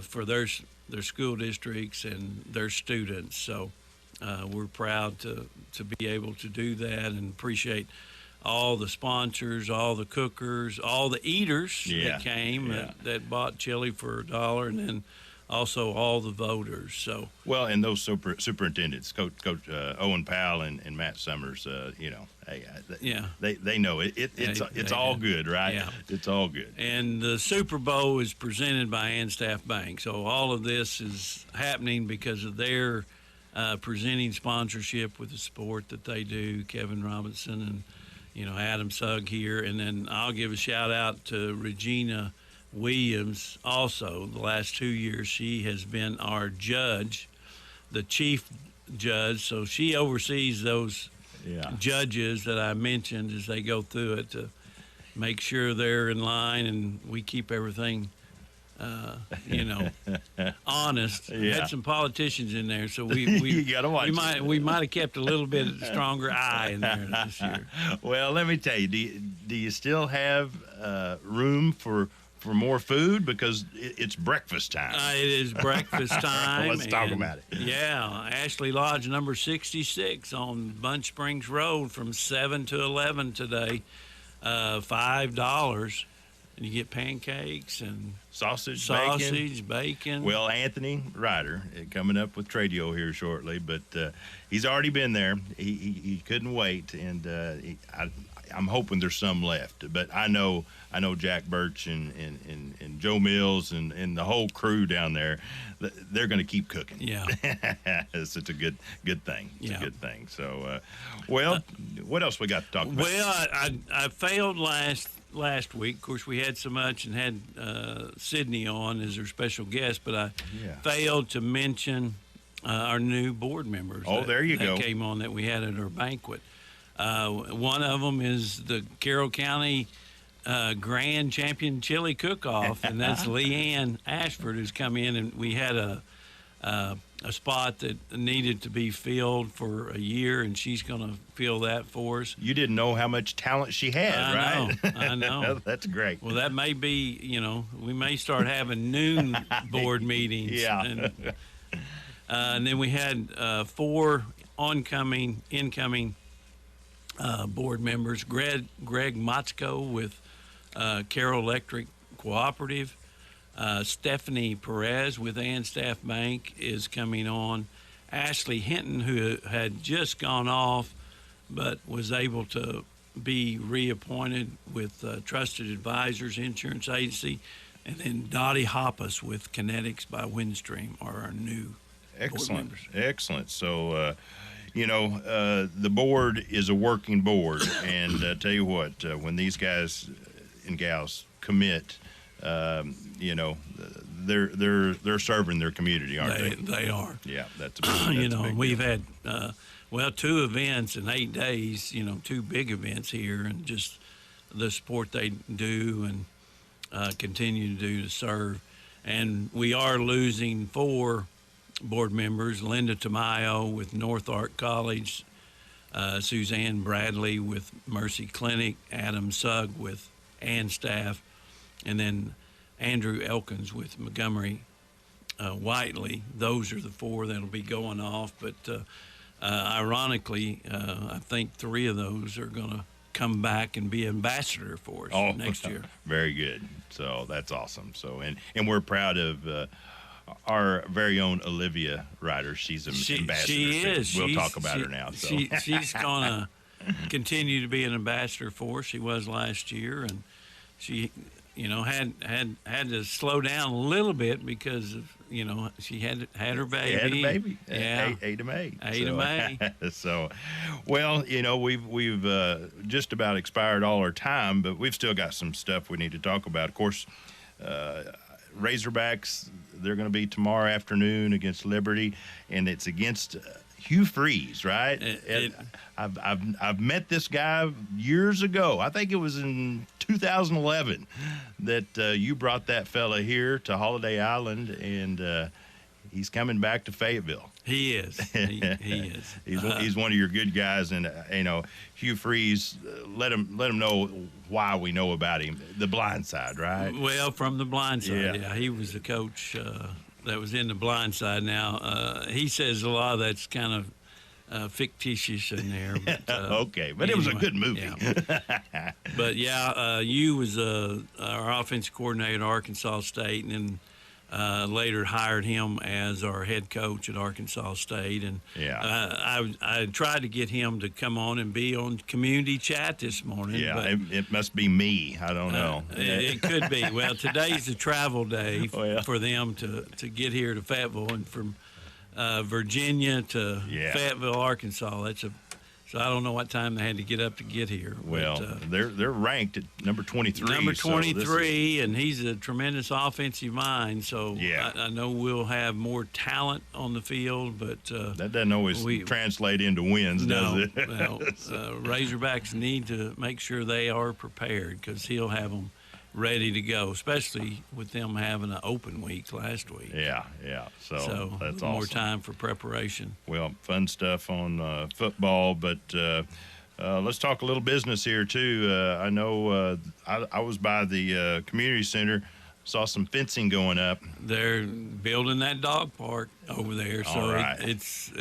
for their school districts and their students. So we're proud to be able to do that, and appreciate all the sponsors, all the cookers, all the eaters that came that bought chili for $1, and then also all the voters. So well, and those superintendents, Coach Owen Powell and Matt Summers, they know it's all good, right? Yeah. It's all good. And the Super Bowl is presented by Staff Bank. So all of this is happening because of their presenting sponsorship with the sport that they do. Kevin Robinson and Adam Sugg here, and then I'll give a shout out to Regina Williams. Also, the last 2 years she has been our judge, the chief judge. So she oversees those judges that I mentioned as they go through it to make sure they're in line and we keep everything honest. Had some politicians in there, so we you gotta watch we might have kept a little bit stronger eye in there this year. Well, let me tell you, do you still have room for more food, because it's breakfast time? It is breakfast time. Let's talk about it. Yeah, Ashley Lodge number 66 on Bunch Springs Road from 7 to 11 today. $5. And you get pancakes and sausage, bacon. Well, Anthony Ryder coming up with Tradio here shortly, but he's already been there. He couldn't wait, and I'm hoping there's some left. But I know Jack Birch and Joe Mills and the whole crew down there, they're going to keep cooking. Yeah, it's such a good thing. It's a good thing. So, what else we got to talk about? Well, I failed last week. Of course, we had so much and had Sydney on as our special guest, but I failed to mention our new board members. There you go. That came on that we had at our banquet. One of them is the Carroll County Grand Champion Chili Cook-Off, and that's Leanne Ashford, who's come in, and we had a spot that needed to be filled for a year, and she's going to fill that for us. You didn't know how much talent she had, right? I know. That's great. Well, that may be, we may start having noon board meetings. Yeah. And then we had 4 incoming board members. Greg Motzko with Carroll Electric Cooperative. Stephanie Perez with Staff Bank is coming on. Ashley Hinton, who had just gone off but was able to be reappointed with Trusted Advisors Insurance Agency. And then Dottie Hoppus with Kinetics by Windstream are our new board members. Excellent. So, the board is a working board. And tell you what, when these guys and gals commit, they're serving their community, aren't they? They are. Yeah, that's a big we've deal. had 2 events in 8 days. 2 big events here, and just the support they do and continue to do to serve. And we are losing 4 board members: Linda Tamayo with North Ark College, Suzanne Bradley with Mercy Clinic, Adam Sugg with Staff, and then Andrew Elkins with Montgomery Whiteley. Those are the 4 that'll be going off. But ironically, I think 3 of those are going to come back and be ambassador for us next year. Very good. So that's awesome. So and we're proud of our very own Olivia Ryder. She's an ambassador. She is. We'll talk about her now. So. She's going to continue to be an ambassador for us. She was last year, and she had to slow down a little bit because of, she had her baby. Had a baby. Yeah. 8 of May. 8 of May. So, well, we've just about expired all our time, but we've still got some stuff we need to talk about. Of course, Razorbacks, they're going to be tomorrow afternoon against Liberty, and it's against Hugh Freeze, right? I've met this guy years ago. I think it was in 2011 that you brought that fella here to Holiday Island, and he's coming back to Fayetteville. He is. He is. He's one of your good guys, and Hugh Freeze. Let him know why we know about him. The Blind Side, right? Well, from The Blind Side, yeah. He was the coach that was in The Blind Side. Now he says a lot of that's kind of fictitious in there. But, okay, but anyway, it was a good movie. Yeah. But you was our offensive coordinator at Arkansas State, and then later hired him as our head coach at Arkansas State. And I tried to get him to come on and be on Community Chat this morning. Yeah, but, it must be me. I don't know. It could be. Well, today's a travel day for them to get here to Fayetteville, and from Virginia to Fayetteville, Arkansas. So I don't know what time they had to get up to get here. Well, but, they're ranked at number 23. Number 23, and he's a tremendous offensive mind. So I know we'll have more talent on the field, but that doesn't always translate into wins, does it? Well, Razorbacks need to make sure they are prepared, because he'll have them ready to go, especially with them having an open week last week. Yeah. So that's awesome. More time for preparation. Well, fun stuff on football, but let's talk a little business here too. I know I was by the community center, saw some fencing going up. They're building that dog park over there, so it's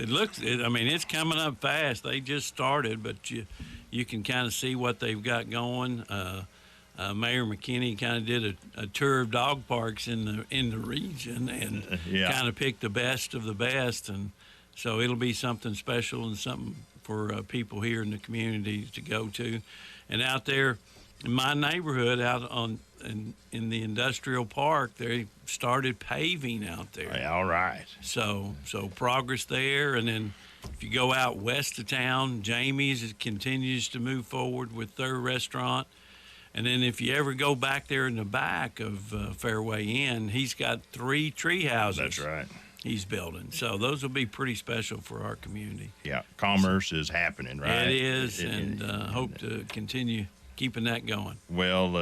coming up fast. They just started, but you can kind of see what they've got going. Mayor McKinney kind of did a tour of dog parks in the region, and kind of picked the best of the best, and so it'll be something special and something for people here in the community to go to. And out there in my neighborhood, out in the industrial park, they started paving out there. All right. So progress there, and then if you go out west of town, Jamie's continues to move forward with their restaurant. And then if you ever go back there in the back of Fairway Inn, he's got 3 tree houses. That's right. He's building. So those will be pretty special for our community. Yeah, commerce is happening, right? It is, and hope to continue keeping that going. Well,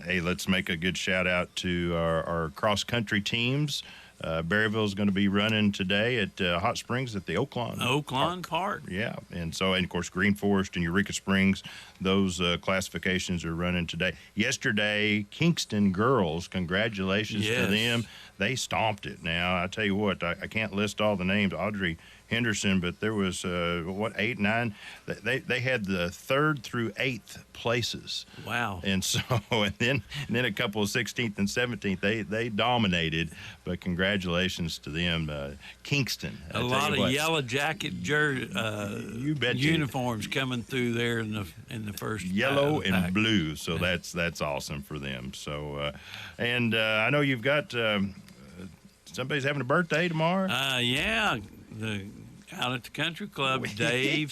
hey, let's make a good shout out to our cross-country teams. Berryville is going to be running today at Hot Springs at the Oaklawn Park. Yeah, and of course, Green Forest and Eureka Springs, those classifications are running today. Yesterday, Kingston girls, congratulations to them. They stomped it. Now, I tell you what, I can't list all the names. Audrey Henderson, but there was 8, 9. They had the 3rd through 8th places. Wow! And so, and then a couple of 16th and 17th. They dominated. But congratulations to them, Kingston. A lot of yellow jacket uniforms coming through there in the first yellow and blue. So that's awesome for them. So, and I know you've got somebody's having a birthday tomorrow. Out at the country club, Dave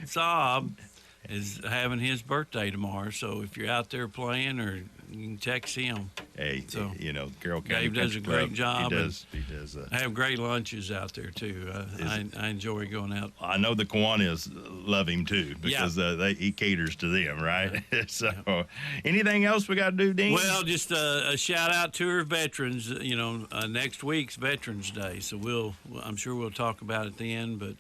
Saab is having his birthday tomorrow. So if you're out there playing, or you can text him. Hey, Carroll County Dave does a great job. He does. I have great lunches out there too. I enjoy going out. I know the Kiwanis love him too, because he caters to them, right? So, anything else we got to do, Dean? Well, just a shout out to our veterans. Next week's Veterans Day, so I'm sure we'll talk about it then, but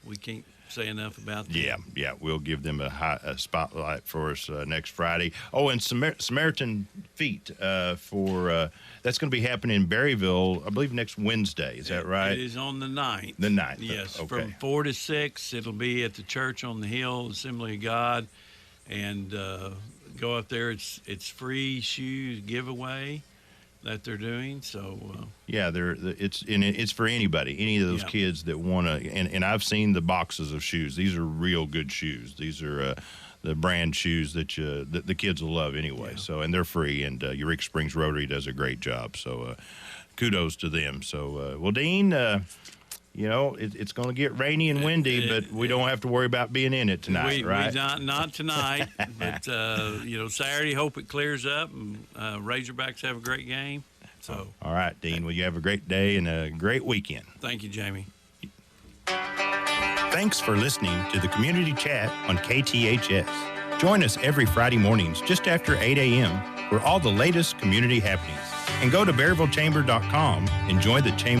we can't say enough about that. Yeah, we'll give them a spotlight for us next Friday. Oh, and Samaritan Feet for that's going to be happening in Berryville, I believe, next Wednesday. Is that right? It is on the 9th. The 9th. Yes, okay. From 4 to 6. It'll be at the Church on the Hill, Assembly of God, and go up there. It's free shoes giveaway that they're doing. So it's for anybody, any of those kids that want to. And I've seen the boxes of shoes. These are real good shoes. These are the brand shoes that the kids will love anyway. So, and they're free. And Eureka Springs Rotary does a great job. So kudos to them. So well, Dean. It's going to get rainy and windy, but we don't have to worry about being in it tonight, right? Not tonight, but Saturday, hope it clears up, and Razorbacks have a great game. So, all right, Dean. Well, you have a great day and a great weekend. Thank you, Jamie. Thanks for listening to the Community Chat on KTHS. Join us every Friday mornings just after 8 a.m. for all the latest community happenings. And go to BerryvilleChamber.com and join the Chamber